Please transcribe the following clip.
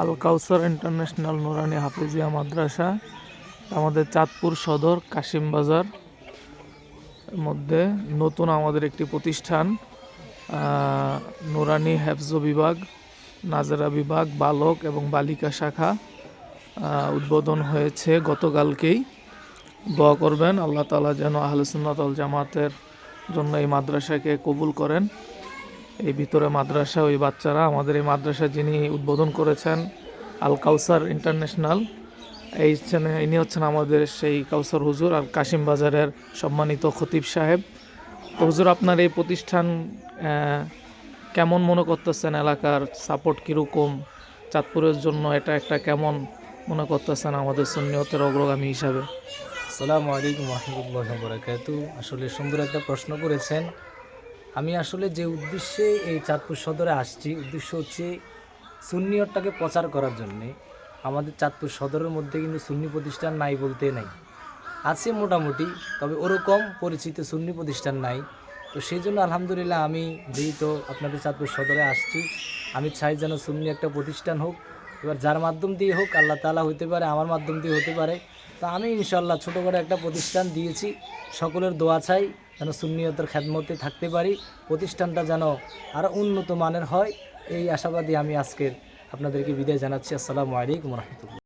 আল কাউসার international নুরানি হাফিজিয়া মাদ্রাসা আমাদের চাঁদপুর সদর কাশিম বাজার মধ্যে নতুন আমাদের একটি প্রতিষ্ঠান নুরানি হেফজ বিভাগ, নাজেরা বিভাগ, বালক এবং বালিকা শাখা উদ্বোধন হয়েছে গতকালকেই। দোয়া করবেন আল্লাহ তাআলা যেন আহলে সুন্নাত ওয়াল জামাতের জন্য এই মাদ্রাসাকে কবুল করেন। এই ভিতরে মাদ্রাসা, ওই বাচ্চারা, আমাদের এই মাদ্রাসা যিনি উদ্বোধন করেছেন আল কাউসার ইন্টারন্যাশনাল, ইনি হচ্ছেন আমাদের সেই কাউসার হুজুর আর কাশিম বাজারের সম্মানিত খতিব সাহেব। তো হুজুর, আপনার এই প্রতিষ্ঠান কেমন মনে করতেছেন? এলাকার সাপোর্ট কীরকম? চাঁদপুরের জন্য এটা একটা কেমন মনে করতেছেন আমাদের সুন্নিয়তের অগ্রগামী হিসাবে? আসসালামু আলাইকুম রহমতুল্লাহি ওয়া বারাকাতুহু। আসলে সুন্দর একটা প্রশ্ন করেছেন। আমি আসলে যে উদ্দেশ্যে এই চাঁদপুর সদরে আসছি, উদ্দেশ্য হচ্ছে সুন্নিয়তটাকে প্রচার করার জন্যে। আমাদের চাঁদপুর সদরের মধ্যে কিন্তু সুন্নি প্রতিষ্ঠান নাই বলতে নাই, আছে মোটামুটি, তবে ওরকম পরিচিত সুন্নি প্রতিষ্ঠান নাই। তো সেই জন্য আলহামদুলিল্লাহ আমি যেহেতু আপনাদের চাঁদপুর সদরে আসছি, আমি চাই যেন সুন্নি একটা প্রতিষ্ঠান হোক। এবার যার মাধ্যম দিয়ে হোক, আল্লাহ তাআলা হতে পারে, আমার মাধ্যম দিয়ে হতে পারে। তো আমি ইনশাআল্লাহ ছোটো করে একটা প্রতিষ্ঠান দিয়েছি। সকলের দোয়া চাই যেন সুন্নিয়তের খেদমতে থাকতে পারি, প্রতিষ্ঠানটা যেন আরও উন্নত মানের হয়। এই আশাবাদী আমি আজকের আপনাদেরকে বিদায় জানাচ্ছি। আসসালামু আলাইকুম রহমতুল্লাহ।